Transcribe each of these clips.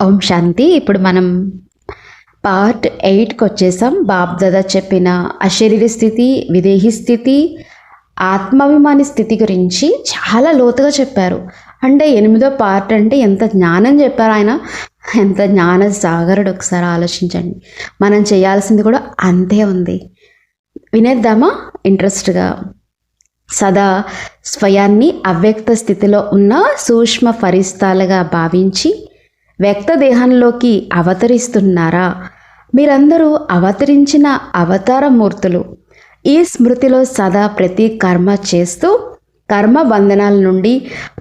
ఓం శాంతి. ఇప్పుడు మనం పార్ట్ 8కి వచ్చేసాం. బాబ్దాదా చెప్పిన అశరీరి స్థితి, విదేహి స్థితి, ఆత్మాభిమాని స్థితి గురించి చాలా లోతుగా చెప్పారు. అంటే 8వ పార్ట్ అంటే ఎంత జ్ఞానం చెప్పారు ఆయన, ఎంత జ్ఞాన సాగరుడు. ఒకసారి ఆలోచించండి. మనం చేయాల్సింది కూడా అంతే ఉంది. వినేద్దామా ఇంట్రెస్ట్గా? సదా స్వయాన్ని అవ్యక్త స్థితిలో ఉన్న సూక్ష్మ ఫరిస్తాలుగా భావించి వ్యక్త దేహంలోకి అవతరిస్తున్నారా? మీరందరూ అవతరించిన అవతార మూర్తులు. ఈ స్మృతిలో సదా ప్రతి కర్మ చేస్తూ కర్మ బంధనాల నుండి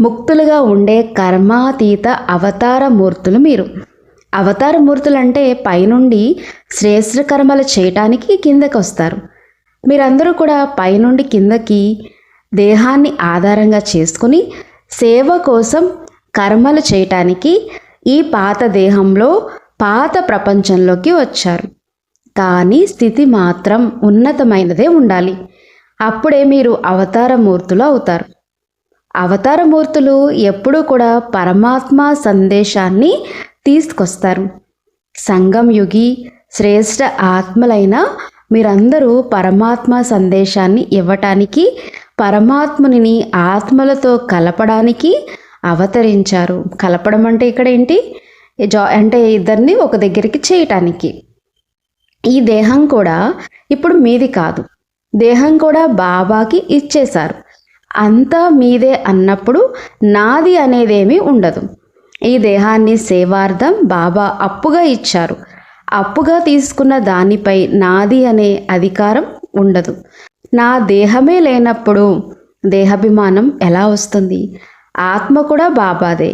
ముక్తులుగా ఉండే కర్మాతీత అవతార మూర్తులు మీరు. అవతార మూర్తులు అంటే పైనుండి శ్రేష్ఠ కర్మలు చేయటానికి కిందకి వస్తారు. మీరందరూ కూడా పైనుండి కిందకి దేహాన్ని ఆధారంగా చేసుకుని సేవ కోసం కర్మలు చేయటానికి ఈ పాత దేహంలో పాత ప్రపంచంలోకి వచ్చారు. కానీ స్థితి మాత్రం ఉన్నతమైనదే ఉండాలి. అప్పుడే మీరు అవతార మూర్తులు అవుతారు. అవతార మూర్తులు ఎప్పుడూ కూడా పరమాత్మ సందేశాన్ని తీసుకొస్తారు. సంగం యుగి శ్రేష్ఠ ఆత్మలైన మీరందరూ పరమాత్మ సందేశాన్ని ఇవ్వటానికి, పరమాత్ముని ఆత్మలతో కలపడానికి అవతరించారు. కలపడం అంటే ఇక్కడ ఏంటి? అంటే ఇద్దరిని ఒక దగ్గరికి చేయటానికి. ఈ దేహం కూడా ఇప్పుడు మీది కాదు. దేహం కూడా బాబాకి ఇచ్చేశారు. అంతా మీదే అన్నప్పుడు నాది అనేదేమీ ఉండదు. ఈ దేహాన్ని సేవార్థం బాబా అప్పుగా ఇచ్చారు. అప్పుగా తీసుకున్న దానిపై నాది అనే అధికారం ఉండదు. నా దేహమే లేనప్పుడు దేహాభిమానం ఎలా వస్తుంది? ఆత్మ కూడా బాబాదే,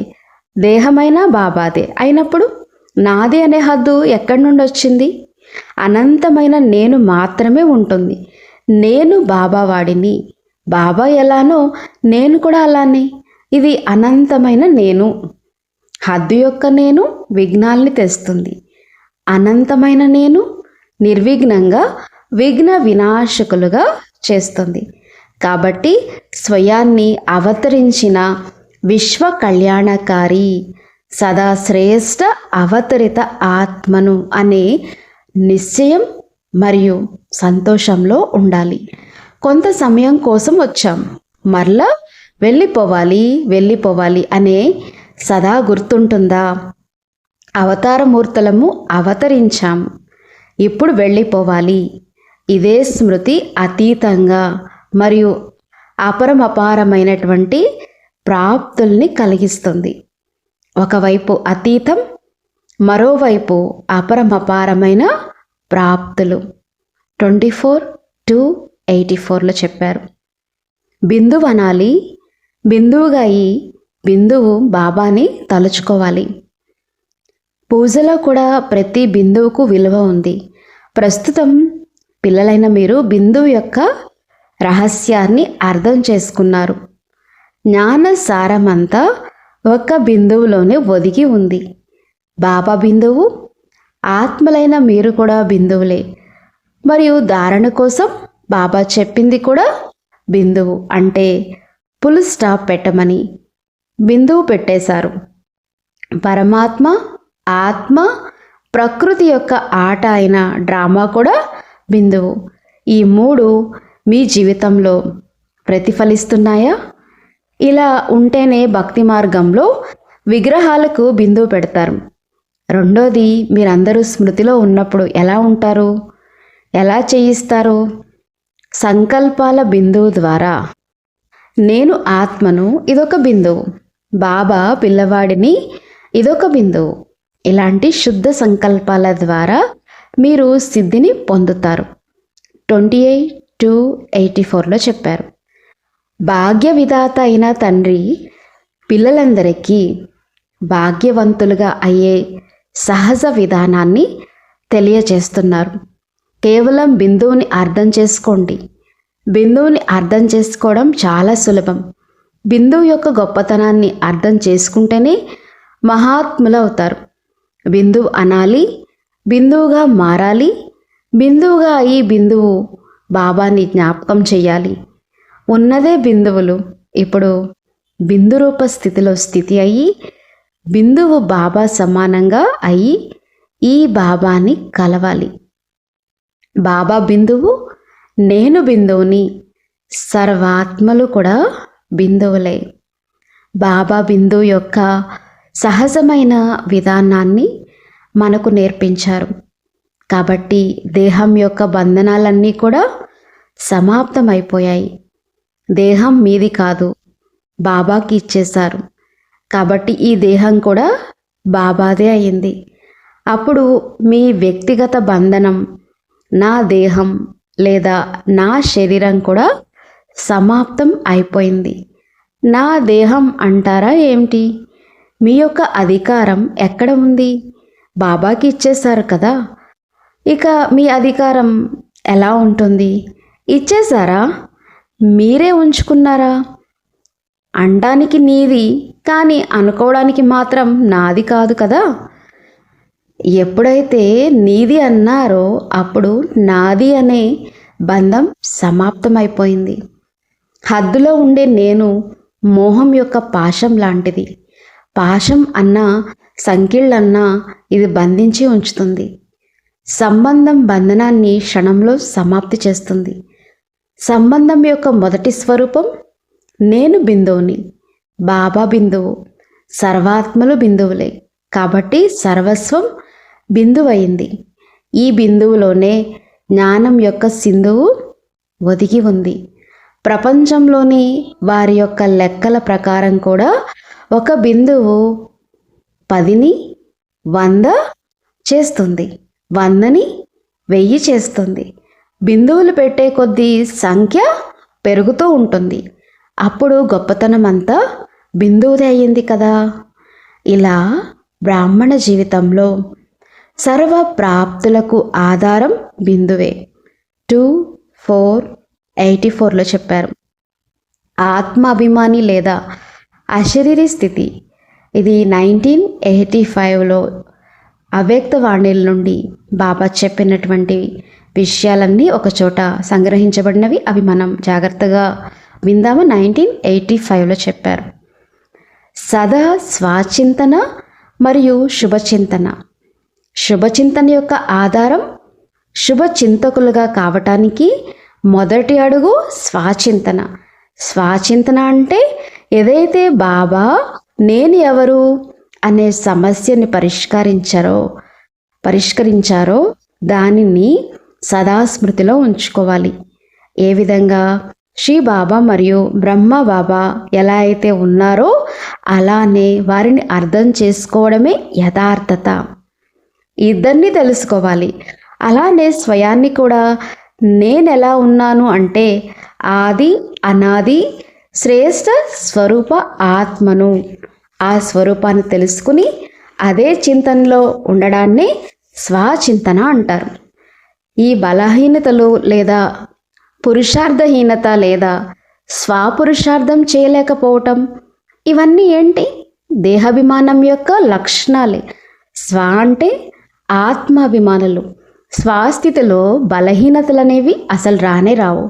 దేహమైనా బాబాదే అయినప్పుడు నాది అనే హద్దు ఎక్కడి నుండి వచ్చింది? అనంతమైన నేను మాత్రమే ఉంటుంది. నేను బాబా వాడిని. బాబా ఎలానో నేను కూడా అలానే. ఇది అనంతమైన నేను. హద్దు యొక్క నేను విఘ్నాల్ని తెస్తుంది. అనంతమైన నేను నిర్విఘ్నంగా విఘ్న వినాశకులుగా చేస్తుంది. కాబట్టి స్వయాన్ని అవతరించిన విశ్వ కళ్యాణకారి సదా శ్రేష్ఠ అవతరిత ఆత్మను అనే నిశ్చయం మరియు సంతోషంలో ఉండాలి. కొంత సమయం కోసం వచ్చాం, మరలా వెళ్ళిపోవాలి అనే సదా గుర్తుంటుందా? అవతారమూర్తులము అవతరించాం, ఇప్పుడు వెళ్ళిపోవాలి. ఇదే స్మృతి అతీతంగా మరియు అపరమపారమైనటువంటి ప్రాప్తుల్ని కలిగిస్తుంది. ఒకవైపు అతీతం, మరోవైపు అపరమపారమైన ప్రాప్తులు. 24:284లో చెప్పారు. బిందువు అనాలి, బిందువుగా అయి బిందువు బాబాని తలుచుకోవాలి. పూజలో కూడా ప్రతి బిందువుకు విలువ ఉంది. ప్రస్తుతం పిల్లలైన మీరు బిందువు యొక్క రహస్యాన్ని అర్థం చేసుకున్నారు. జ్ఞాన సారమంతా ఒక్క బిందువులోనే ఒదిగి ఉంది. బాబా బిందువు, ఆత్మలైన మీరు కూడా బిందువులే. మరియు ధారణ కోసం బాబా చెప్పింది కూడా బిందువు. అంటే ఫుల్ స్టాప్ పెట్టమని బిందువు పెట్టేశారు. పరమాత్మ, ఆత్మ, ప్రకృతి యొక్క ఆట అయిన డ్రామా కూడా బిందువు. ఈ మూడు మీ జీవితంలో ప్రతిఫలిస్తున్నాయా? ఇలా ఉంటేనే భక్తి మార్గంలో విగ్రహాలకు బిందువు పెడతారు. రెండోది, మీరందరూ స్మృతిలో ఉన్నప్పుడు ఎలా ఉంటారు? ఎలా చేయిస్తారు? సంకల్పాల బిందువు ద్వారా. నేను ఆత్మను, ఇదొక బిందువు. బాబా పిల్లవాడిని, ఇదొక బిందువు. ఇలాంటి శుద్ధ సంకల్పాల ద్వారా మీరు సిద్ధిని పొందుతారు. 28:284లో చెప్పారు. భాగ్య విధాత అయిన తండ్రి పిల్లలందరికీ భాగ్యవంతులుగా అయ్యే సహజ విధానాన్ని తెలియజేస్తున్నారు. కేవలం బిందువుని అర్థం చేసుకోండి. బిందువుని అర్థం చేసుకోవడం చాలా సులభం. బిందువు యొక్క గొప్పతనాన్ని అర్థం చేసుకుంటేనే మహాత్ములు అవుతారు. బిందువు అనాలి, బిందువుగా మారాలి. బిందువుగా ఈ బిందువు బాబాని జ్ఞాపకం చెయ్యాలి. ఉన్నదే బిందువులు ఇప్పుడు బిందు రూప స్థితిలో స్థితి అయ్యి బిందువు బాబా సమానంగా అయి ఈ బాబాని కలవాలి. బాబా బిందువు, నేను బిందువుని, సర్వాత్మలు కూడా బిందువులే. బాబా బిందువు యొక్క సహజమైన విధానాన్ని మనకు నేర్పించారు. కాబట్టి దేహం యొక్క బంధనాలన్నీ కూడా సమాప్తమైపోయాయి. దేహం మీది కాదు, బాబాకి ఇచ్చేశారు. కాబట్టి ఈ దేహం కూడా బాబాదే అయింది. అప్పుడు మీ వ్యక్తిగత బంధనం, నా దేహం లేదా నా శరీరం కూడా సమాప్తం అయిపోయింది. నా దేహం అంటారా ఏమిటి? మీ యొక్క అధికారం ఎక్కడ ఉంది? బాబాకి ఇచ్చేశారు కదా. ఇక మీ అధికారం ఎలా ఉంటుంది? ఇచ్చేశారా? మీరే ఉంచుకున్నారా? అనడానికి నీది, కానీ అనుకోవడానికి మాత్రం నాది కాదు కదా. ఎప్పుడైతే నీది అన్నారో అప్పుడు నాది అనే బంధం సమాప్తమైపోయింది. హద్దులో ఉండే నేను మోహం యొక్క పాశం లాంటిది. పాశం అన్నా సంకెళ్ళన్నా ఇది బంధించి ఉంచుతుంది. సంబంధం బంధనాన్ని క్షణంలో సమాప్తి చేస్తుంది. సంబంధం యొక్క మొదటి స్వరూపం నేను బిందువుని, బాబా బిందువు, సర్వాత్మలు బిందువులే. కాబట్టి సర్వస్వం బిందువయింది. ఈ బిందువులోనే జ్ఞానం యొక్క సింధువు ఒదిగి ఉంది. ప్రపంచంలోని వారి యొక్క లెక్కల ప్రకారం కూడా ఒక బిందువు 10ని 100 చేస్తుంది, 100ని 1000 చేస్తుంది. బిందువులు పెట్టే కొద్దీ సంఖ్య పెరుగుతూ ఉంటుంది. అప్పుడు గొప్పతనం అంతా బిందువుదే అయ్యింది కదా. ఇలా బ్రాహ్మణ జీవితంలో సర్వ ప్రాప్తులకు ఆధారం బిందువే. 2484లో చెప్పారు. ఆత్మాభిమాని లేదా అశరీరీ స్థితి. ఇది 1985లో అవ్యక్త వాణిల నుండి బాబా చెప్పినటువంటి విషయాలన్నీ ఒకచోట సంగ్రహించబడినవి. అవి మనం జాగ్రత్తగా విందాము. 1985లో చెప్పారు. సదా స్వాచింతన మరియు శుభచింతన. శుభచింతన యొక్క ఆధారం శుభచింతకులుగా కావటానికి మొదటి అడుగు స్వాచింతన. స్వాచింతన అంటే ఏదైతే బాబా నేను ఎవరు అనే సమస్యని పరిష్కరించారో దానిని సదా స్మృతిలో ఉంచుకోవాలి. ఏ విధంగా శ్రీ బాబా మరియు బ్రహ్మ బాబా ఎలా అయితే ఉన్నారో అలానే వారిని అర్థం చేసుకోవడమే యథార్థత. ఇద్దరిని తెలుసుకోవాలి. అలానే స్వయాన్ని కూడా నేనెలా ఉన్నాను అంటే ఆది అనాది శ్రేష్ఠ స్వరూప ఆత్మను. ఆ స్వరూపాన్ని తెలుసుకుని అదే చింతనలో ఉండడాన్ని స్వచింతన అంటారు. ఈ బలహీనతలు లేదా పురుషార్థహీనత లేదా స్వపురుషార్థం చేయలేకపోవటం, ఇవన్నీ ఏంటి? దేహాభిమానం యొక్క లక్షణాలే. స్వ అంటే ఆత్మాభిమానులు. స్వస్థితిలో బలహీనతలు అనేవి అసలు రానే రావు.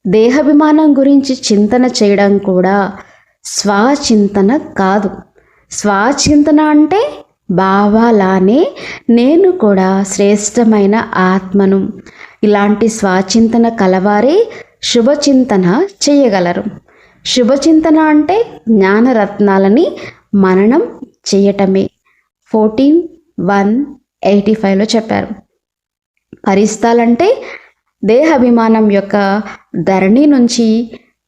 దేహాభిమానం గురించి చింతన చేయడం కూడా స్వచింతన కాదు. స్వచింతన అంటే బాబాలానే నేను కూడా శ్రేష్టమైన ఆత్మను. ఇలాంటి స్వచింతన కలవారే శుభచింతన చేయగలరు. శుభచింతన అంటే జ్ఞానరత్నాలని మననం చేయటమే. 14:185లో చెప్పారు. పరిస్థాలంటే దేహాభిమానం యొక్క ధరణి నుంచి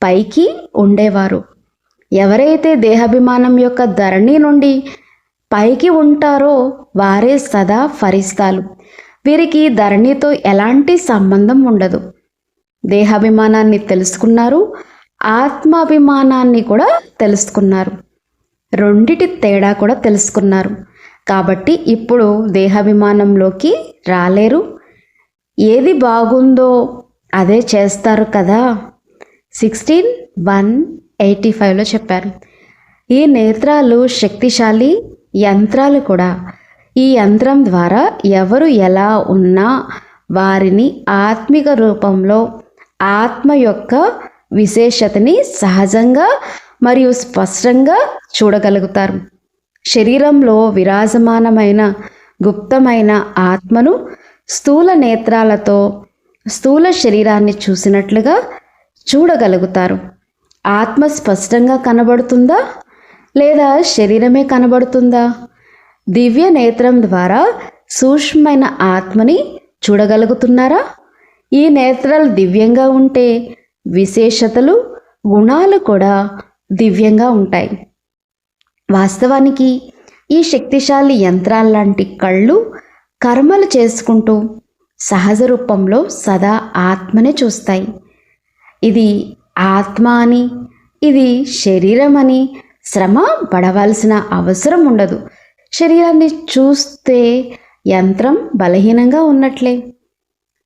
పైకి ఉండేవారు. ఎవరైతే దేహాభిమానం యొక్క ధరణి నుండి పైకి ఉంటారో వారే సదా ఫరిస్తాలు. వీరికి ధరణితో ఎలాంటి సంబంధం ఉండదు. దేహాభిమానాన్ని తెలుసుకున్నారు, ఆత్మాభిమానాన్ని కూడా తెలుసుకున్నారు. రెండిటి తేడా కూడా తెలుసుకున్నారు. కాబట్టి ఇప్పుడు దేహాభిమానంలోకి రాలేరు. ఏది బాగుందో అదే చేస్తారు కదా. 16:185లో చెప్పారు. ఈ నేత్రాలు శక్తిశాలి యంత్రాలు కూడా. ఈ యంత్రం ద్వారా ఎవరు ఎలా ఉన్నా వారిని ఆత్మిక రూపంలో ఆత్మ యొక్క విశేషతని సహజంగా మరియు స్పష్టంగా చూడగలుగుతారు. శరీరంలో విరాజమానమైన గుప్తమైన ఆత్మను స్థూల నేత్రాలతో స్థూల శరీరాన్ని చూసినట్లుగా చూడగలుగుతారు. ఆత్మ స్పష్టంగా కనబడుతుందా లేదా శరీరమే కనబడుతుందా? దివ్య నేత్రం ద్వారా సూక్ష్మమైన ఆత్మని చూడగలుగుతున్నారా? ఈ నేత్రాలు దివ్యంగా ఉంటే విశేషతలు, గుణాలు కూడా దివ్యంగా ఉంటాయి. వాస్తవానికి ఈ శక్తిశాలి యంత్రాల్లాంటి కళ్ళు కర్మలు చేసుకుంటూ సహజ రూపంలో సదా ఆత్మనే చూస్తాయి. ఇది ఆత్మ అని, ఇది శరీరం అని శ్రమ పడవలసిన అవసరం ఉండదు. శరీరాన్ని చూస్తే యంత్రం బలహీనంగా ఉన్నట్లే.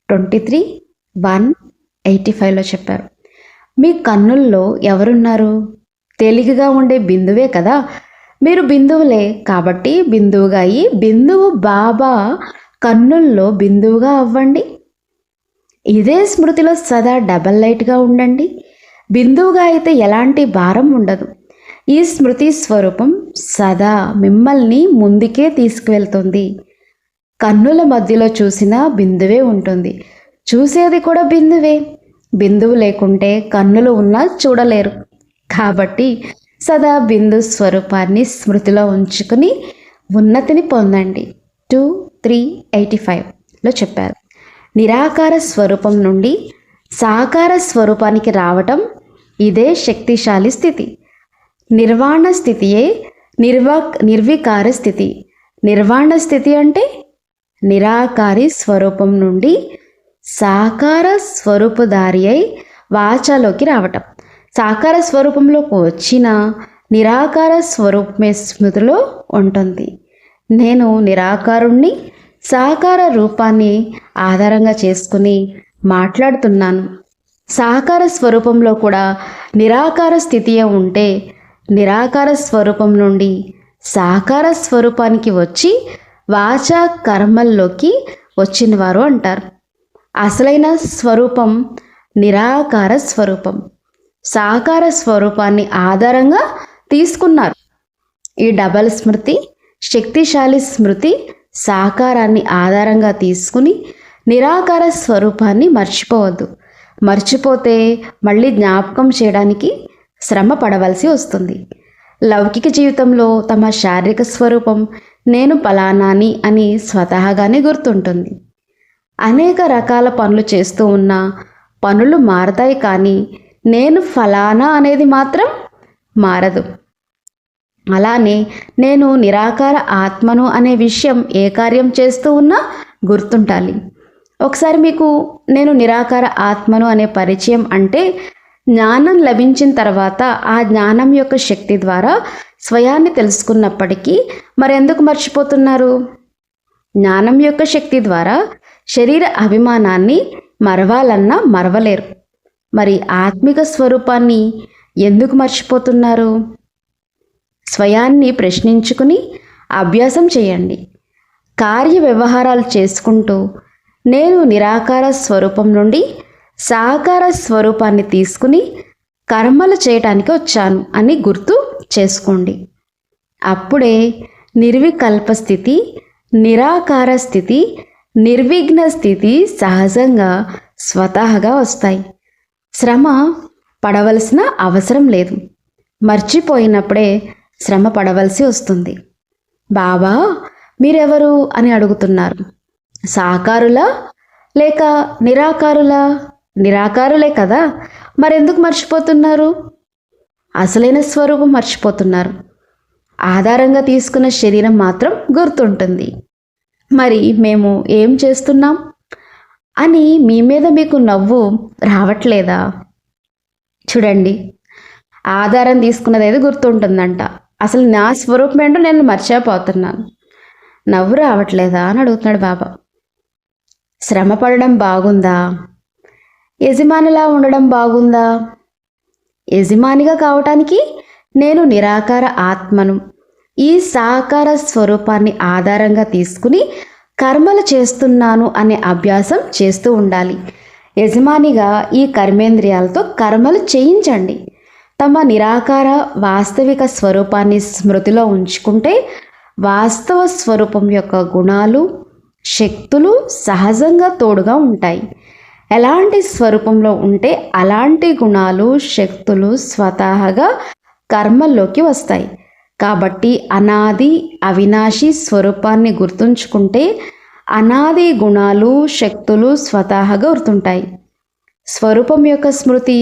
23:185లో చెప్పారు. మీ కన్నుల్లో ఎవరున్నారు? తేలికగా ఉండే బిందువే కదా. మీరు బిందువులే కాబట్టి బిందువుగా అయ్యి బిందువు బాబా కన్నుల్లో బిందువుగా అవ్వండి. ఇదే స్మృతిలో సదా డబల్ లైట్గా ఉండండి. బిందువుగా అయితే ఎలాంటి భారం ఉండదు. ఈ స్మృతి స్వరూపం సదా మిమ్మల్ని ముందుకే తీసుకువెళ్తుంది. కన్నుల మధ్యలో చూసినా బిందువే ఉంటుంది. చూసేది కూడా బిందువే. బిందువు లేకుంటే కన్నులు ఉన్నా చూడలేరు. కాబట్టి సదా బిందు స్వరూపాన్ని స్మృతిలో ఉంచుకుని ఉన్నతిని పొందండి. 23:85లో చెప్పారు. నిరాకార స్వరూపం నుండి సాకార స్వరూపానికి రావటం ఇదే శక్తిశాలి స్థితి. నిర్వాణ స్థితియే నిర్వికార స్థితి. నిర్వాణ స్థితి అంటే నిరాకారి స్వరూపం నుండి సాకార స్వరూపధారి అయి వాచాలోకి రావటం. సాకార స్వరూపంలోకి వచ్చిన నిరాకార స్వరూపమే స్మృతిలో ఉంటుంది. నేను నిరాకారుణ్ణి సాకార రూపాన్ని ఆధారంగా చేసుకుని మాట్లాడుతున్నాను. సాకార స్వరూపంలో కూడా నిరాకార స్థితియే ఉంటే నిరాకార స్వరూపం నుండి సాకార స్వరూపానికి వచ్చి వాచా కర్మల్లోకి వచ్చినవారు అంటారు. అసలైన స్వరూపం నిరాకార స్వరూపం. సాకార స్వరూపాన్ని ఆధారంగా తీసుకున్నారు. ఈ డబల్ స్మృతి, శక్తిశాలి స్మృతి సాకారాన్ని ఆధారంగా తీసుకుని నిరాకార స్వరూపాన్ని మర్చిపోవద్దు. మర్చిపోతే మళ్ళీ జ్ఞాపకం చేయడానికి శ్రమ పడవలసి వస్తుంది. లౌకిక జీవితంలో తమ శారీరక స్వరూపం నేను ఫలానాని అని స్వతహాగానే గుర్తుంటుంది. అనేక రకాల పనులు చేస్తూ ఉన్న పనులు మారతాయి, కానీ నేను ఫలానా అనేది మాత్రం మారదు. అలానే నేను నిరాకార ఆత్మను అనే విషయం ఏ కార్యం చేస్తూ ఉన్నా గుర్తుంటాలి. ఒకసారి మీకు నేను నిరాకార ఆత్మను అనే పరిచయం అంటే జ్ఞానం లభించిన తర్వాత ఆ జ్ఞానం యొక్క శక్తి ద్వారా స్వయాన్ని తెలుసుకున్నప్పటికీ మరెందుకు మర్చిపోతున్నారు? జ్ఞానం యొక్క శక్తి ద్వారా శరీర అభిమానాన్ని మరవాలన్నా మరవలేరు. మరి ఆత్మిక స్వరూపాన్ని ఎందుకు మర్చిపోతున్నారు? స్వయాన్ని ప్రశ్నించుకుని అభ్యాసం చేయండి. కార్య వ్యవహారాలు చేసుకుంటూ నేను నిరాకార స్వరూపం నుండి సాకార స్వరూపాన్ని తీసుకుని కర్మలు చేయటానికి వచ్చాను అని గుర్తు చేసుకోండి. అప్పుడే నిర్వికల్ప స్థితి, నిరాకార స్థితి, నిర్విఘ్న స్థితి సహజంగా స్వతహాగా వస్తాయి. శ్రమ పడవలసిన అవసరం లేదు. మర్చిపోయినప్పుడే శ్రమ పడవలసి వస్తుంది. బాబా మీరెవరు అని అడుగుతున్నారు. సాకారులా లేక నిరాకారులా? నిరాకారులే కదా. మరెందుకు మర్చిపోతున్నారు? అసలైన స్వరూపం మర్చిపోతున్నారు. ఆధారంగా తీసుకున్న శరీరం మాత్రం గుర్తుంటుంది. మరి మేము ఏం చేస్తున్నాం అని మీ మీద మీకు నవ్వు రావట్లేదా? చూడండి, ఆధారం తీసుకున్నది ఏదో గుర్తుంటుందంట. అసలు నా స్వరూపం ఏంటో నేను మర్చిపోతున్నాను. నవ్వు రావట్లేదా అని అడుగుతున్నాడు బాబా. శ్రమ పడడం బాగుందా? యజమానిలా ఉండడం బాగుందా? యజమానిగా కావటానికి నేను నిరాకార ఆత్మను, ఈ సాకార స్వరూపాన్ని ఆధారంగా తీసుకుని కర్మలు చేస్తున్నాను అనే అభ్యాసం చేస్తూ ఉండాలి. యజమానిగా ఈ కర్మేంద్రియాలతో కర్మలు చేయించండి. తమ నిరాకార వాస్తవిక స్వరూపాన్ని స్మృతిలో ఉంచుకుంటే వాస్తవ స్వరూపం యొక్క గుణాలు, శక్తులు సహజంగా తోడుగా ఉంటాయి. ఎలాంటి స్వరూపంలో ఉంటే అలాంటి గుణాలు, శక్తులు స్వతహాగా కర్మల్లోకి వస్తాయి. కాబట్టి అనాది అవినాశి స్వరూపాన్ని గుర్తుంచుకుంటే అనాది గుణాలు, శక్తులు స్వతహాగా గుర్తుంటాయి. స్వరూపం యొక్క స్మృతి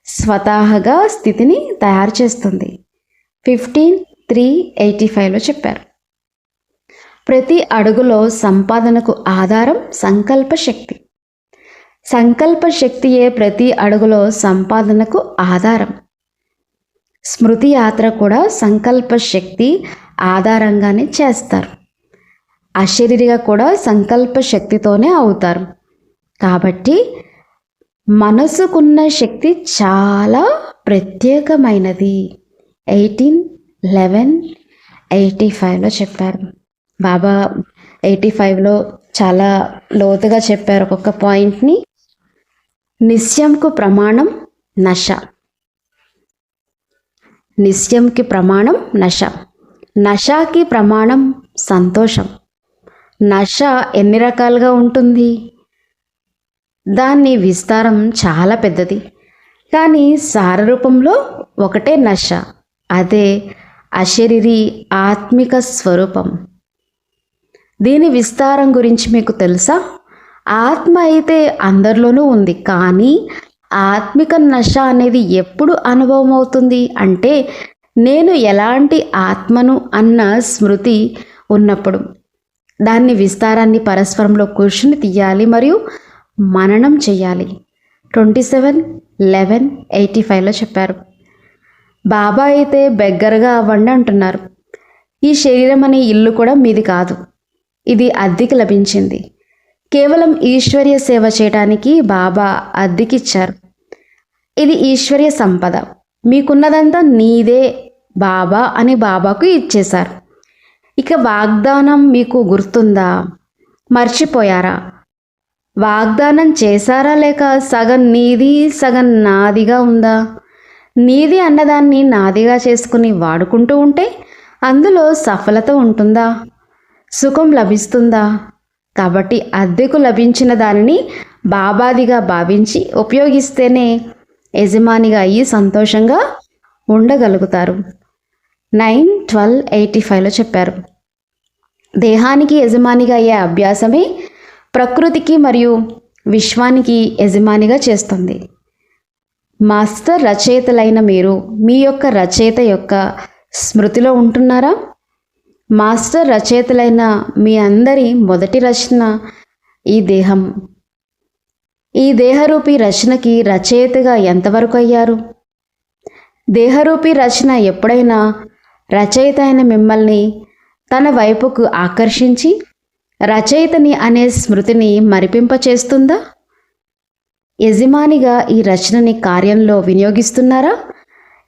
స్వతహాగా స్థితిని తయారు చేస్తుంది. 15.3.85లో చెప్పారు. ప్రతి అడుగులో సంపాదనకు ఆధారం సంకల్ప శక్తి. సంకల్ప శక్తియే ప్రతి అడుగులో సంపాదనకు ఆధారం. స్మృతి యాత్ర కూడా సంకల్ప శక్తి ఆధారంగానే చేస్తారు. అశరీరిగా కూడా సంకల్ప శక్తితోనే అవుతారు. కాబట్టి మనసుకున్న శక్తి చాలా ప్రత్యేకమైనది. 18.11.85లో చెప్పారు. బాబా 85లో చాలా లోతుగా చెప్పారు ఒక్కొక్క పాయింట్ని. నిశ్చయంకు ప్రమాణం నశ. నిశ్చయంకి ప్రమాణం నశ. నశకి ప్రమాణం సంతోషం. నశ ఎన్ని రకాలుగా ఉంటుంది? దాని విస్తారం చాలా పెద్దది. కానీ సారరూపంలో ఒకటే నశ, అదే అశరీరి ఆత్మిక స్వరూపం. దీని విస్తారం గురించి మీకు తెలుసా? ఆత్మ అయితే అందరిలోనూ ఉంది, కానీ ఆత్మిక నశ అనేది ఎప్పుడు అనుభవం అవుతుంది అంటే నేను ఎలాంటి ఆత్మను అన్న స్మృతి ఉన్నప్పుడు. దాన్ని విస్తారాన్ని పరస్పరంలో కూర్చుని తీయాలి మరియు మననం చేయాలి. 27.11.85లో చెప్పారు. బాబా అయితే బెగ్గరగా అవ్వండి అంటున్నారు. ఈ శరీరం అనే ఇల్లు కూడా మీది కాదు, ఇది అద్దెకి లభించింది. కేవలం ఈశ్వర్య సేవ చేయడానికి బాబా అద్దెకిచ్చారు. ఇది ఈశ్వర్య సంపద. మీకున్నదంతా నీదే బాబా అని బాబాకు ఇచ్చేశారు. ఇక వాగ్దానం మీకు గుర్తుందా? మర్చిపోయారా? వాగ్దానం చేశారా లేక సగం నీది సగం నాదిగా ఉందా? నీది అన్నదాన్ని నాదిగా చేసుకుని వాడుకుంటూ ఉంటే అందులో సఫలత ఉంటుందా? సుఖం లభిస్తుందా? కాబట్టి అద్దెకు లభించిన దానిని బాబాదిగా భావించి ఉపయోగిస్తేనే యజమానిగా అయ్యి సంతోషంగా ఉండగలుగుతారు. 9.12.85లో చెప్పారు. దేహానికి యజమానిగా అయ్యే అభ్యాసమే ప్రకృతికి మరియు విశ్వానికి యజమానిగా చేస్తుంది. మాస్టర్ రచయితలైన మీరు మీ యొక్క రచయిత యొక్క స్మృతిలో ఉంటున్నారా? మాస్టర్ రచయితలైన మీ అందరి మొదటి రచన ఈ దేహం. ఈ దేహరూపీ రచనకి రచయితగా ఎంతవరకు అయ్యారు? దేహరూపీ రచన ఎప్పుడైనా రచయిత అయిన మిమ్మల్ని తన వైపుకు ఆకర్షించి రచయితని అనే స్మృతిని మరిపింపచేస్తుందా? యజమానిగా ఈ రచనని కార్యంలో వినియోగిస్తున్నారా?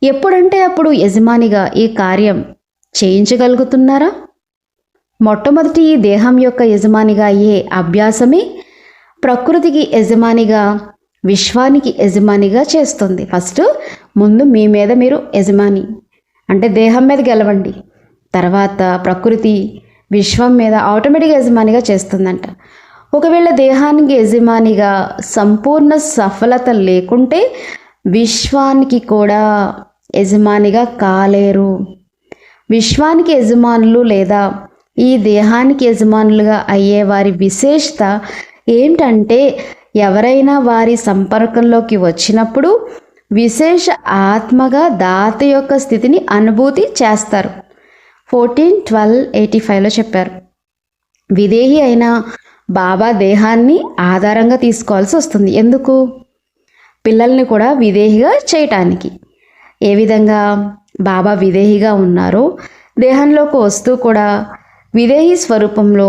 ఎప్పుడంటే అప్పుడు యజమానిగా ఈ కార్యం చేయించగలుగుతున్నారా? మొట్టమొదటి ఈ దేహం యొక్క యజమానిగా అయ్యే అభ్యాసమే ప్రకృతికి యజమానిగా, విశ్వానికి యజమానిగా చేస్తుంది. ఫస్ట్ ముందు మీ మీద మీరు యజమాని అంటే దేహం మీద గెలవండి, తర్వాత ప్రకృతి విశ్వం మీద ఆటోమేటిక్గా యజమానిగా చేస్తుందంట. ఒకవేళ దేహానికి యజమానిగా సంపూర్ణ సఫలత లేకుంటే విశ్వానికి కూడా యజమానిగా కాలేరు. విశ్వానికి యజమానులు లేదా ఈ దేహానికి యజమానులుగా అయ్యే వారి విశేషత ఏంటంటే ఎవరైనా వారి సంపర్కంలోకి వచ్చినప్పుడు విశేష ఆత్మగా దాత యొక్క స్థితిని అనుభూతి చేస్తారు. 14.12.85లో చెప్పారు. విదేహి అయిన బాబా దేహాన్ని ఆధారంగా తీసుకోవాల్సి వస్తుంది. ఎందుకు? పిల్లల్ని కూడా విదేహిగా చేయటానికి. ఏ విధంగా బాబా విదేహిగా ఉన్నారో దేహంలోకి వస్తూ కూడా విదేహి స్వరూపంలో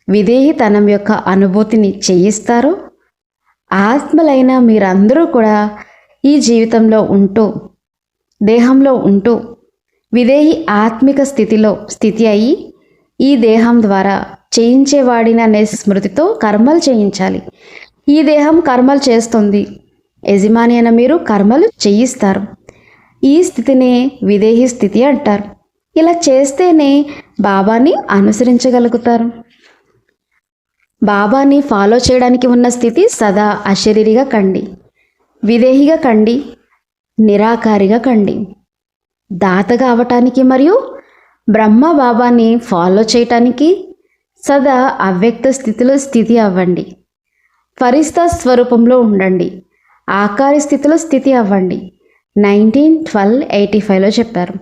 విదేహితనం యొక్క అనుభూతిని చేయిస్తారో ఆత్మలైన మీరందరూ కూడా ఈ జీవితంలో ఉంటూ దేహంలో ఉంటూ విదేహి ఆత్మిక స్థితి అయి ఈ దేహం ద్వారా చేయించేవాడిని అనే స్మృతితో కర్మలు చేయించాలి. ఈ దేహం కర్మలు చేస్తుంది, యజమాని అయిన మీరు కర్మలు చేయిస్తారు. ఈ స్థితినే విదేహి స్థితి అంటారు. ఇలా చేస్తేనే బాబాని అనుసరించగలుగుతారు. బాబాని ఫాలో చేయడానికి ఉన్న స్థితి సదా అశరీరిగా కండి, విదేహిగా కండి, నిరాకారిగా కండి. దాతగా అవటానికి మరియు బ్రహ్మ బాబాని ఫాలో చేయటానికి సదా అవ్యక్త స్థితిలో స్థితి అవ్వండి. ఫరిస్తా స్వరూపంలో ఉండండి. ఆకారి స్థితిలో స్థితి అవ్వండి. 19/12/85లో చెప్పారు.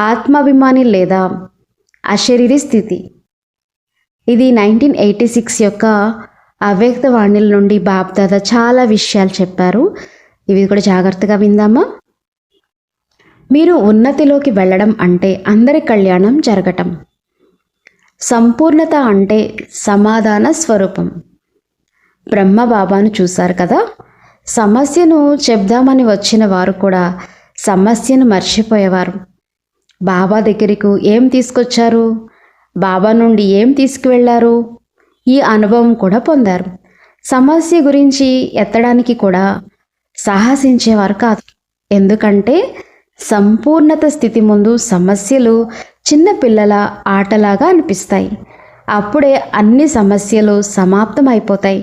ఆత్మాభిమాని లేదా అశరీరి స్థితి. ఇది 1986 యొక్క అవ్యక్త వాణిల నుండి బాబ్దాదా చాలా విషయాలు చెప్పారు. ఇవి కూడా జాగ్రత్తగా విందామా. మీరు ఉన్నతిలోకి వెళ్ళడం అంటే అందరి కళ్యాణం జరగటం. సంపూర్ణత అంటే సమాధాన స్వరూపం. బ్రహ్మ బాబాను చూశారు కదా. సమస్యను చెప్దామని వచ్చిన వారు కూడా సమస్యను మర్చిపోయేవారు. బాబా దగ్గరకు ఏం తీసుకొచ్చారు, బాబా నుండి ఏం తీసుకువెళ్ళారు, ఈ అనుభవం కూడా పొందారు. సమస్య గురించి ఎత్తడానికి కూడా సాహసించేవారు కాదు. ఎందుకంటే సంపూర్ణత స్థితి ముందు సమస్యలు చిన్న పిల్లల ఆటలాగా అనిపిస్తాయి. అప్పుడే అన్ని సమస్యలు సమాప్తం అయిపోతాయి.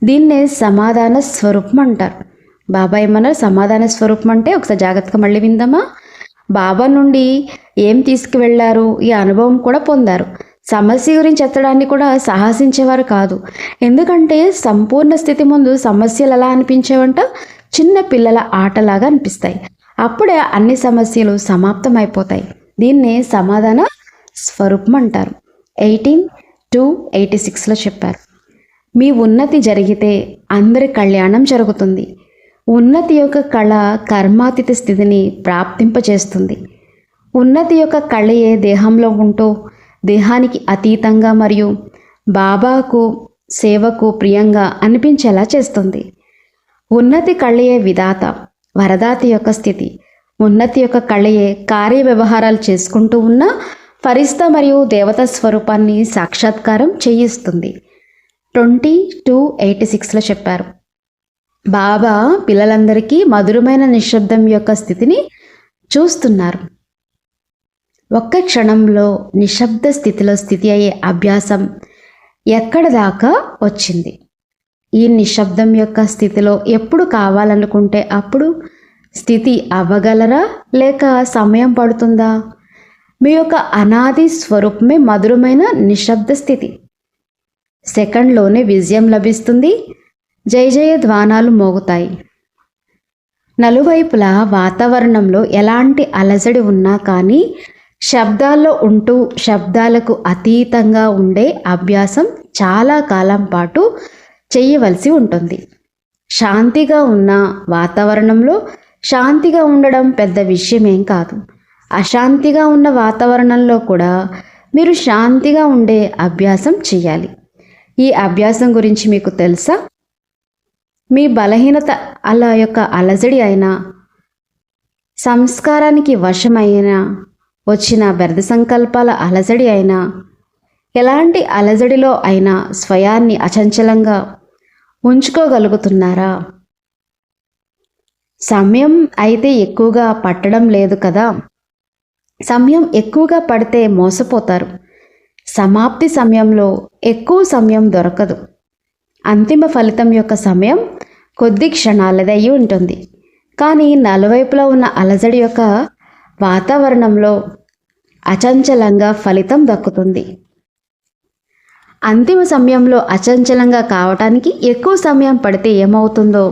దీన్నే సమాధాన స్వరూపం అంటారు. బాబా ఏమన్నారు? సమాధాన స్వరూపం అంటే ఒకసారి జాగ్రత్తగా మళ్ళీ విందామా. బాబా నుండి ఏం తీసుకువెళ్ళారు, ఈ అనుభవం కూడా పొందారు. సమస్య గురించి ఎత్తడాన్ని కూడా సాహసించేవారు కాదు. ఎందుకంటే సంపూర్ణ స్థితి ముందు సమస్యలు ఎలా అనిపించేవంట? చిన్న పిల్లల ఆటలాగా అనిపిస్తాయి. అప్పుడే అన్ని సమస్యలు సమాప్తం అయిపోతాయి. దీన్నే సమాధాన స్వరూపం అంటారు. 18/2/86లో చెప్పారు. మీ ఉన్నతి జరిగితే అందరి కళ్యాణం జరుగుతుంది. ఉన్నతి యొక్క కళ కర్మాతీత స్థితిని ప్రాప్తింపచేస్తుంది. ఉన్నతి యొక్క కళయే దేహంలో ఉంటూ దేహానికి అతీతంగా మరియు బాబాకు సేవకు ప్రియంగా అనిపించేలా చేస్తుంది. ఉన్నతి కళయే విధాత వరదాత యొక్క స్థితి. ఉన్నతి యొక్క కళయే కార్య వ్యవహారాలు చేసుకుంటూ ఉన్న ఫరిస్తా మరియు దేవతా స్వరూపాన్ని సాక్షాత్కారం చేయిస్తుంది. 20/2/86లో చెప్పారు. బాబా పిల్లలందరికీ మధురమైన నిశ్శబ్దం యొక్క స్థితిని చూస్తున్నారు. ఒక్క క్షణంలో నిశ్శబ్ద స్థితిలో స్థితి అయ్యే అభ్యాసం ఎక్కడ దాకా వచ్చింది. ఈ నిశ్శబ్దం యొక్క స్థితిలో ఎప్పుడు కావాలనుకుంటే అప్పుడు స్థితి అవ్వగలరా లేక సమయం పడుతుందా? మీ యొక్క అనాది స్వరూపమే మధురమైన నిశ్శబ్ద స్థితి. సెకండ్లోనే విజయం లభిస్తుంది. జయ జయ ధ్వానాలు మోగుతాయి. నలువైపులా వాతావరణంలో ఎలాంటి అలజడి ఉన్నా కానీ శబ్దాల్లో ఉంటూ శబ్దాలకు అతీతంగా ఉండే అభ్యాసం చాలా కాలం పాటు చేయవలసి ఉంటుంది. శాంతిగా ఉన్న వాతావరణంలో శాంతిగా ఉండడం పెద్ద విషయమేం కాదు. అశాంతిగా ఉన్న వాతావరణంలో కూడా మీరు శాంతిగా ఉండే అభ్యాసం చేయాలి. ఈ అభ్యాసం గురించి మీకు తెలుసా? మీ బలహీనత అలా యొక్క అలజడి అయినా, సంస్కారానికి వశమైన వచ్చిన వ్యర్థ సంకల్పాల అలజడి అయినా, ఎలాంటి అలజడిలో అయినా స్వయాన్ని అచంచలంగా ఉంచుకోగలుగుతున్నారా? సమయం అయితే ఎక్కువగా పట్టడం లేదు కదా. సమయం ఎక్కువగా పడితే మోసపోతారు. సమాప్తి సమయంలో ఎక్కువ సమయం దొరకదు. అంతిమ ఫలితం యొక్క సమయం కొద్ది క్షణాలది అయి ఉంటుంది. కానీ నలువైపులా ఉన్న అలజడి యొక్క వాతావరణంలో అచంచలంగా ఫలితం దక్కుతుంది. అంతిమ సమయంలో అచంచలంగా కావటానికి ఎక్కువ సమయం పడితే ఏమవుతుందో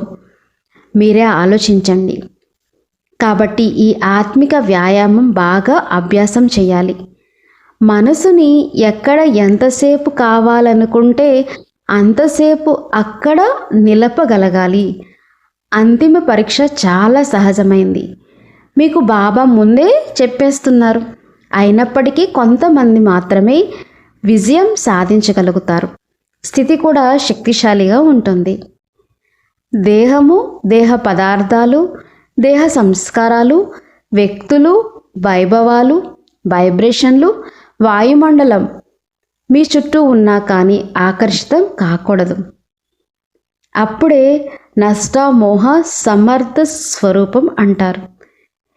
మీరే ఆలోచించండి. కాబట్టి ఈ ఆత్మిక వ్యాయామం బాగా అభ్యాసం చేయాలి. మనసుని ఎక్కడ ఎంతసేపు కావాలనుకుంటే అంతసేపు అక్కడ నిలపగలగాలి. అంతిమ పరీక్ష చాలా సహజమైంది. మీకు బాబా ముందే చెప్పేస్తున్నారు. అయినప్పటికీ కొంతమంది మాత్రమే విజయం సాధించగలుగుతారు. స్థితి కూడా శక్తిశాలిగా ఉంటుంది. దేహము, దేహ పదార్థాలు, దేహ సంస్కారాలు, వ్యక్తులు, వైభవాలు, వైబ్రేషన్లు, వాయుమండలం మీ చుట్టూ ఉన్నా కానీ ఆకర్షితం కాకూడదు. అప్పుడే నష్ట మోహ సమర్థ స్వరూపం అంటారు.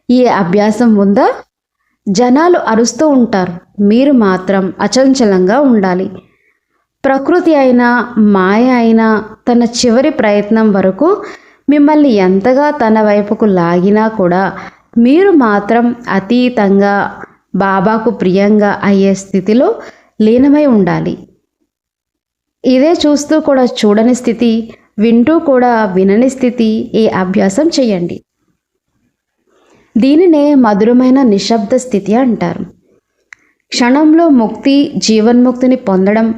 ఈ అభ్యాసం ఉందా? జనాలు అరుస్తూ ఉంటారు, మీరు మాత్రం అచంచలంగా ఉండాలి. ప్రకృతి అయినా మాయ అయినా తన చివరి ప్రయత్నం వరకు మిమ్మల్ని ఎంతగా తన వైపుకు లాగినా కూడా మీరు మాత్రం అతీతంగా బాబాకు ప్రియంగా అయ్యే స్థితిలో లీనమై ఉండాలి. ఇదే చూస్తూ కూడా చూడని స్థితి, వింటూ కూడా వినని స్థితి. ఈ అభ్యాసం చేయండి. దీనినే మధురమైన నిశ్శబ్ద స్థితి అంటారు. క్షణంలో ముక్తి, జీవన్ముక్తిని పొందడం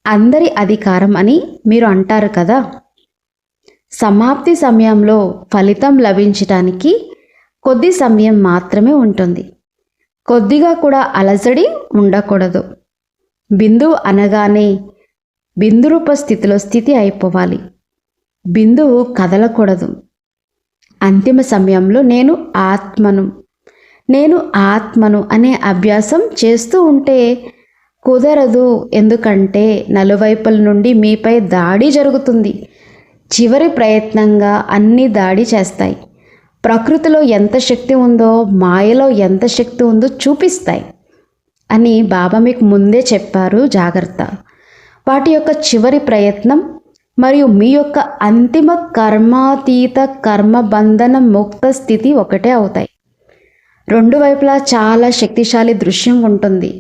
అందరి అధికారం అని మీరు అంటారు కదా. సమాప్తి సమయంలో ఫలితం లభించటానికి కొద్ది సమయం మాత్రమే ఉంటుంది. కొద్దిగా కూడా అలజడి ఉండకూడదు. బిందువు అనగానే బిందురూప స్థితిలో స్థితి అయిపోవాలి. బిందువు కదలకూడదు. అంతిమ సమయంలో నేను ఆత్మను అనే అభ్యాసం చేస్తూ ఉంటే కుదరదు. ఎందుకంటే నలువైపుల నుండి మీపై దాడి జరుగుతుంది. చివరి ప్రయత్నంగా అన్ని దాడి చేస్తాయి. ప్రకృతిలో ఎంత శక్తి ఉందో, మాయలో ఎంత శక్తి ఉందో చూపిస్తాయి అని బాబా మీకు ముందే చెప్పారు. జాగ్రత్త. వాటి యొక్క చివరి ప్రయత్నం మరియు మీ యొక్క అంతిమ కర్మాతీత కర్మబంధన ముక్త స్థితి ఒకటే అవుతాయి. రెండు వైపులా చాలా శక్తిశాలి దృశ్యం ఉంటుంది.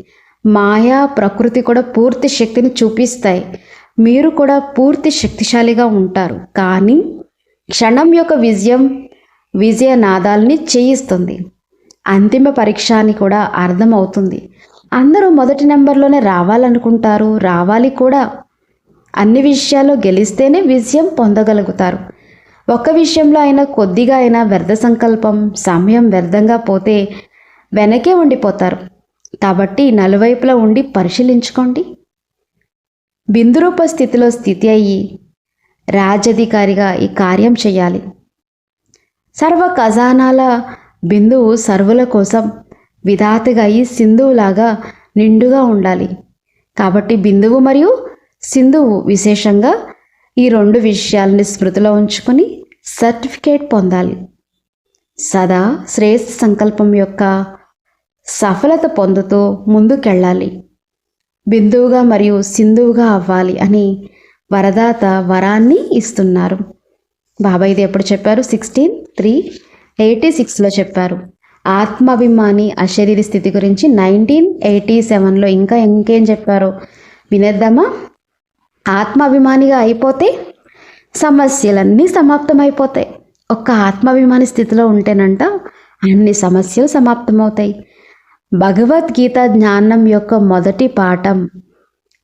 మాయా, ప్రకృతి కూడా పూర్తి శక్తిని చూపిస్తాయి. మీరు కూడా పూర్తి శక్తిశాలిగా ఉంటారు. కానీ క్షణం యొక్క విజయ నాదాల్ని చేయిస్తుంది. అంతిమ పరీక్ష అని కూడా అర్థమవుతుంది. అందరూ మొదటి నెంబర్లోనే రావాలనుకుంటారు, రావాలి కూడా. అన్ని విషయాల్లో గెలిస్తేనే విజయం పొందగలుగుతారు. ఒక్క విషయంలో అయినా కొద్దిగా అయినా వ్యర్థ సంకల్పం, సమయం వ్యర్థంగా పోతే వెనకే ఉండిపోతారు. కాబట్టి నలువైపులా ఉండి పరిశీలించుకోండి. బిందురూప స్థితిలో స్థితి అయ్యి రాజ్యాధికారిగా ఈ కార్యం చేయాలి. సర్వ ఖజానాల బిందువు సర్వుల కోసం విధాతగా అయి సింధువులాగా నిండుగా ఉండాలి. కాబట్టి బిందువు మరియు సింధువు విశేషంగా ఈ రెండు విషయాలని స్మృతిలో ఉంచుకొని సర్టిఫికేట్ పొందాలి. సదా శ్రేష్ఠ సంకల్పం యొక్క సఫలత పొందుతూ ముందుకెళ్ళాలి. బిందువుగా మరియు సింధువుగా అవ్వాలి అని వరదాత వరాన్ని ఇస్తున్నారు. బాబా ఇది ఎప్పుడు చెప్పారు? 16/3/86లో చెప్పారు. ఆత్మాభిమాని అశరీరి స్థితి గురించి 1987లో ఇంకేం చెప్పారో వినేద్దామా? ఆత్మాభిమానిగా అయిపోతే సమస్యలన్నీ సమాప్తమైపోతాయి. ఒక్క ఆత్మాభిమాని స్థితిలో ఉంటేనంట అన్ని సమస్యలు సమాప్తమవుతాయి. భగవద్గీత జ్ఞానం యొక్క మొదటి పాఠం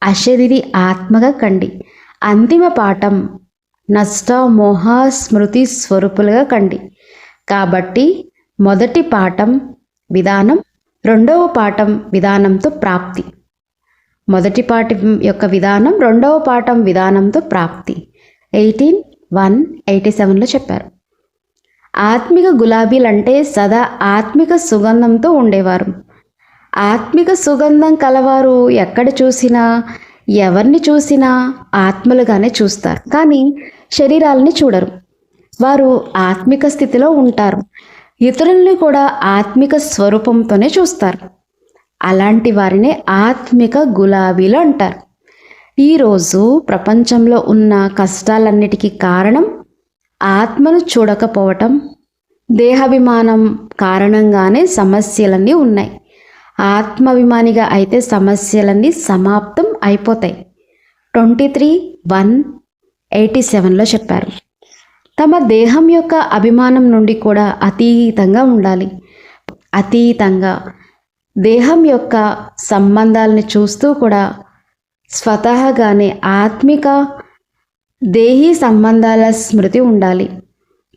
అశరీరి ఆత్మగా కండి. అంతిమ పాఠం నష్ట మోహ స్మృతి స్వరూపులుగా కండి. కాబట్టి మొదటి పాఠం విధానం, రెండవ పాఠం విధానంతో ప్రాప్తి. మొదటి పాఠం యొక్క విధానం, రెండవ పాఠం విధానంతో ప్రాప్తి. 18/1/87లో చెప్పారు. ఆత్మిక గులాబీలంటే సదా ఆత్మిక సుగంధంతో ఉండేవారు. ఆత్మిక సుగంధం కలవారు ఎక్కడ చూసినా, ఎవరిని చూసినా ఆత్మలుగానే చూస్తారు, కానీ శరీరాలని చూడరు. వారు ఆత్మిక స్థితిలో ఉంటారు. ఇతరుల్ని కూడా ఆత్మిక స్వరూపంతోనే చూస్తారు. అలాంటి వారినే ఆత్మిక గులాబీలు అంటారు. ఈరోజు ప్రపంచంలో ఉన్న కష్టాలన్నిటికీ కారణం ఆత్మను చూడకపోవటం. దేహాభిమానం కారణంగానే సమస్యలన్నీ ఉన్నాయి. ఆత్మాభిమానిగా అయితే సమస్యలన్నీ సమాప్తం అయిపోతాయి. 23/1/87లో చెప్పారు. తమ దేహం యొక్క అభిమానం నుండి కూడా అతీతంగా ఉండాలి. అతీతంగా దేహం యొక్క సంబంధాలని చూస్తూ కూడా స్వతహాగానే ఆత్మిక దేహీ సంబంధాల స్మృతి ఉండాలి.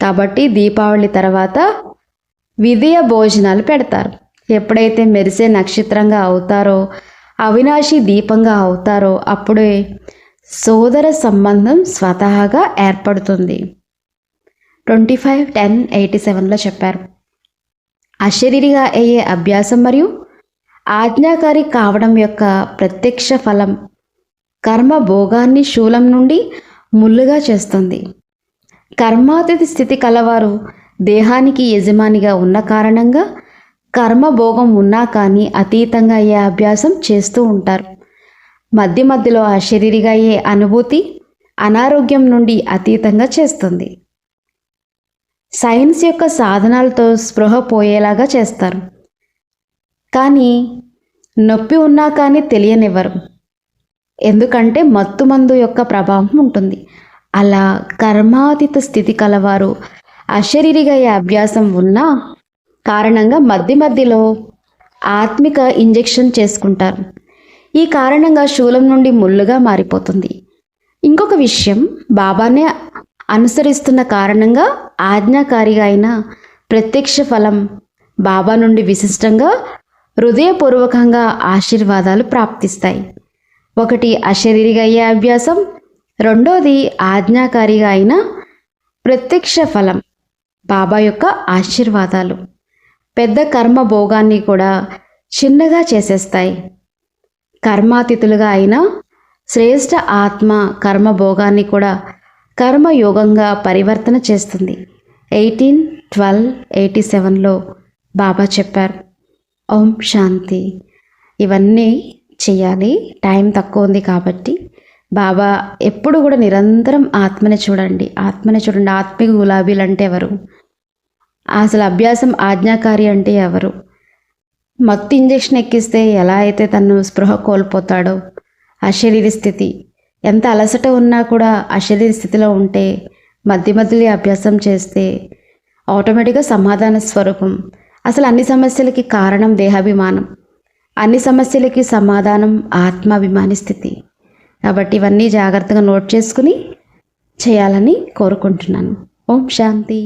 కాబట్టి దీపావళి తర్వాత విజయ భోజనాలు పెడతారు. ఎప్పుడైతే మెరిసే నక్షత్రంగా అవుతారో, అవినాశి దీపంగా అవుతారో అప్పుడే సోదర సంబంధం స్వతహాగా ఏర్పడుతుంది. 25/10/87లో చెప్పారు. అశరీరిగా అయ్యే అభ్యాసం మరియు ఆజ్ఞాకారి కావడం యొక్క ప్రత్యక్ష ఫలం కర్మ భోగాన్ని శూలం నుండి ముళ్ళుగా చేస్తుంది. కర్మాతీత స్థితి కలవారు దేహానికి యజమానిగా ఉన్న కారణంగా కర్మభోగం ఉన్నా కానీ అతీతంగా అయ్యే అభ్యాసం చేస్తూ ఉంటారు. మధ్య మధ్యలో అశరీరిగా అయ్యే అనుభూతి అనారోగ్యం నుండి అతీతంగా చేస్తుంది. సైన్స్ యొక్క సాధనాలతో స్పృహ పోయేలాగా చేస్తారు, కానీ నొప్పి ఉన్నా కానీ తెలియనివ్వరు. ఎందుకంటే మత్తుమందు యొక్క ప్రభావం ఉంటుంది. అలా కర్మాతీత స్థితి కలవారు అశరీరిగా అయ్యే అభ్యాసం ఉన్న కారణంగా మధ్య మధ్యలో ఆత్మిక ఇంజెక్షన్ చేసుకుంటారు. ఈ కారణంగా శూలం నుండి ముళ్ళుగా మారిపోతుంది. ఇంకొక విషయం, బాబానే అనుసరిస్తున్న కారణంగా ఆజ్ఞాకారిగా అయిన ప్రత్యక్ష ఫలం బాబా నుండి విశిష్టంగా హృదయపూర్వకంగా ఆశీర్వాదాలు ప్రాప్తిస్తాయి. ఒకటి అశరీరిగా అయ్యే అభ్యాసం, రెండోది ఆజ్ఞాకారిగా అయిన ప్రత్యక్ష ఫలం బాబా యొక్క ఆశీర్వాదాలు పెద్ద కర్మ భోగాన్ని కూడా చిన్నగా చేసేస్తాయి. కర్మాతీతులుగా అయిన శ్రేష్ఠ ఆత్మ కర్మ భోగాన్ని కూడా కర్మయోగంగా పరివర్తన చేస్తుంది. 18/12/87లో బాబా చెప్పారు. ఓం శాంతి. ఇవన్నీ చేయాలి. టైం తక్కువ ఉంది కాబట్టి బాబా ఎప్పుడు కూడా నిరంతరం ఆత్మని చూడండి, ఆత్మని చూడండి. ఆత్మిక గులాబీలు అంటే ఎవరు? అసలు అభ్యాసం ఆజ్ఞాకారి అంటే ఎవరు? మత్తు ఇంజెక్షన్ ఎక్కిస్తే ఎలా అయితే తను స్పృహ కోల్పోతాడో, అశరీరి స్థితి, ఎంత అలసట ఉన్నా కూడా అశరీరి స్థితిలో ఉంటే మధ్య మధ్యలో అభ్యాసం చేస్తే ఆటోమేటిక్గా సమాధాన స్వరూపం. అసలు అన్ని సమస్యలకి కారణం దేహాభిమానం, అన్ని సమస్యలకి సమాధానం ఆత్మాభిమాని స్థితి. కాబట్టి ఇవన్నీ జాగ్రత్తగా నోట్ చేసుకుని చేయాలని కోరుకుంటున్నాను. ఓం శాంతి.